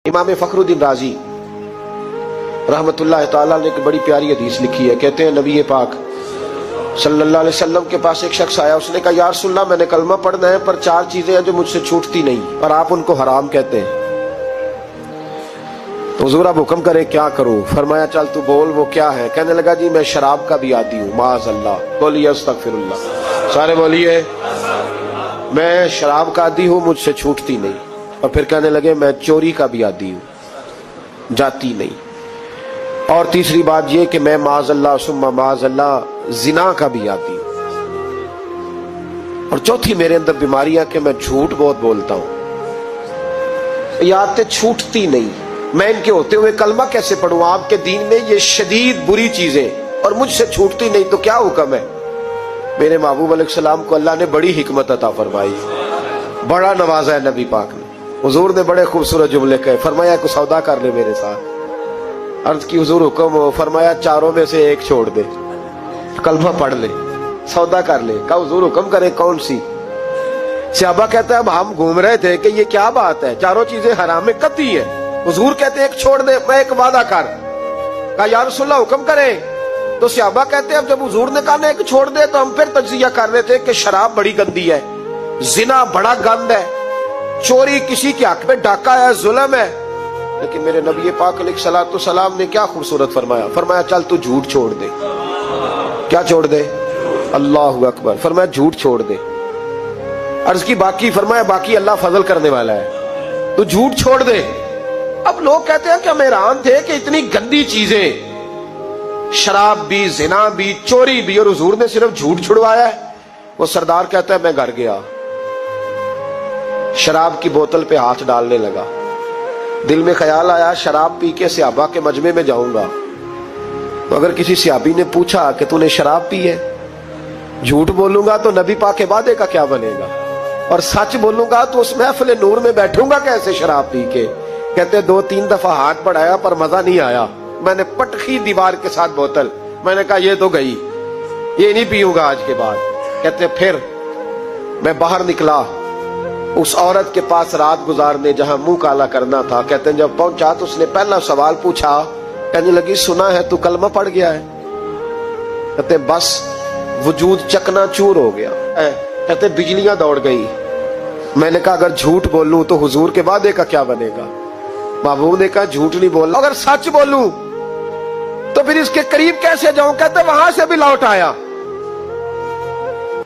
इमाम फखरुद्दीन राजी रहमतुल्लाह ताला ने एक बड़ी प्यारी हदीस लिखी है। कहते हैं नबी पाक सल्लल्लाहु अलैहि वसल्लम के पास एक शख्स आया। उसने कहा, या रसूलल्लाह, मैंने कलमा पढ़ना है पर 4 चीजें हैं जो मुझसे छूटती नहीं और आप उनको हराम कहते हैं, तो हुजूर आप हुक्म करें क्या करूं? फरमाया, चल तू बोल, वो क्या है? कहने लगा, जी मैं शराब का भी आदी हूँ। माअज़ल्लाह। बोलिए अस्तगफिरुल्लाह। सारे बोलिए, मैं शराब का आदी हूँ, मुझसे छूटती नहीं। और फिर कहने लगे, मैं चोरी का भी आदी हूँ, जाती नहीं। और तीसरी बात ये कि मैं माअज़ल्लाह सुम्मा माअज़ल्लाह जिना का भी आदी हूँ। और चौथी मेरे अंदर बीमारियां कि मैं झूठ बहुत बोलता हूं। ये आदतें छूटती नहीं। मैं इनके होते हुए कलमा कैसे पढ़ूं? आपके दीन में ये शदीद बुरी चीजें और मुझसे छूटती नहीं, तो क्या हुक्म है? मेरे महबूब अलैहिस्सलाम को अल्लाह ने बड़ी हिकमत अता फरमाई, बड़ा नवाजा है नबी पाक ने। हुजूर ने बड़े खूबसूरत जुमले कहे। फरमाया, को सौदा कर ले मेरे साथ। अर्ज की, हुजूर हुक्म हो? फरमाया, चारों में से एक छोड़ दे, कलमा पढ़ ले, सौदा कर ले। कहा, हुजूर हुक्म करे, कौन सी? सहाबा कहता है, अब हम घूम रहे थे कि ये क्या बात है, चारों चीजें हराम में कतई है। हुजूर कहते एक छोड़ दे, मैं एक वादा कर। कहा, या रसूलल्लाह हुक्म करे? तो सहाबा कहते हैं, अब जब हुजूर ने कहा ना एक छोड़ दे, तो हम फिर तज्जिया कर रहे थे कि शराब बड़ी गंदी है, जिना बड़ा गंद है, चोरी किसी के हक में डाका है, जुल्म है। लेकिन मेरे नबी पाक अलैहिस्सलाम ने क्या खूबसूरत फरमाया। फरमाया, चल तू झूठ छोड़ दे। क्या छोड़ दे? अल्लाहु अकबर। फरमाया, झूठ छोड़ दे। अर्ज की, बाकी? फरमाया, बाकी अल्लाह फजल करने वाला है, तू झूठ छोड़ दे। अब लोग कहते हैं कि हम हैरान थे कि इतनी गंदी चीजें, शराब भी, जिना भी, चोरी भी, और हुजूर ने सिर्फ झूठ छुड़वाया है। वो सरदार कहता है, मैं घर गया, शराब की बोतल पे हाथ डालने लगा। दिल में ख्याल आया, शराब पी के सहाबा के मजमे में जाऊंगा, तो अगर किसी सहाबी ने पूछा कि तूने शराब पी है, झूठ बोलूंगा तो नबी पाक के वादे का क्या बनेगा, और सच बोलूंगा तो उस महफिल नूर में बैठूंगा कैसे शराब पी के? कहते 2-3 दफा हाथ बढ़ाया पर मजा नहीं आया। मैंने पटखी दीवार के साथ बोतल, मैंने कहा ये तो गई, ये नहीं पीऊंगा आज के बाद। कहते फिर मैं बाहर निकला उस औरत के पास रात गुजारने जहां मुंह काला करना था। कहते जब पहुंचा तो उसने पहला सवाल पूछा, कहने लगी, सुना है तू कलमा पढ़ गया है? कहते बस वजूद चकनाचूर हो गया। कहते बिजलियां दौड़ गई। मैंने कहा अगर झूठ बोलूं तो हुजूर के वादे का क्या बनेगा? महबूब ने कहा झूठ नहीं बोलना, अगर सच बोलूं तो फिर इसके करीब कैसे जाऊं? कहते वहां से भी लौट आया।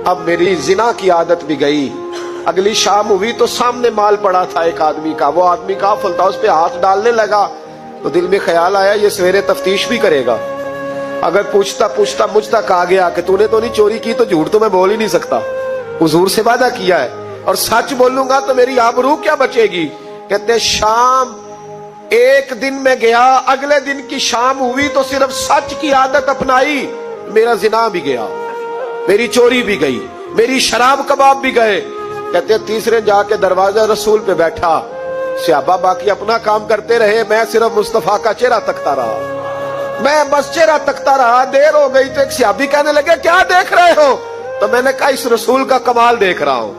अब मेरी जिना की आदत भी गई। अगली शाम हुई तो सामने माल पड़ा था एक आदमी का, वो आदमी काफिल था, उस पे हाथ डालने लगा तो दिल में ख्याल आया ये सवेरे तफ्तीश भी करेगा। अगर पूछता पूछता मुझ तक आ गया कि तूने तो नहीं चोरी की, तो झूठ तो मैं बोल ही नहीं सकता, हुजूर से वादा किया है, और सच बोलूंगा तो मेरी आबरू क्या बचेगी। कहते शाम एक दिन में गया, अगले दिन की शाम हुई तो सिर्फ सच की आदत अपनाई, मेरा जिना भी गया, मेरी चोरी भी गई, मेरी शराब कबाब भी गए। कहते तीसरे जाके दरवाजा रसूल पे बैठा, सहाबा बाकी अपना काम करते रहे, मैं सिर्फ मुस्तफा का चेहरा तकता रहा। मैं बस चेहरा तकता रहा। देर हो गई तो एक सहाबी कहने लगे क्या देख रहे हो? तो मैंने कहा इस रसूल का कमाल देख रहा हूं।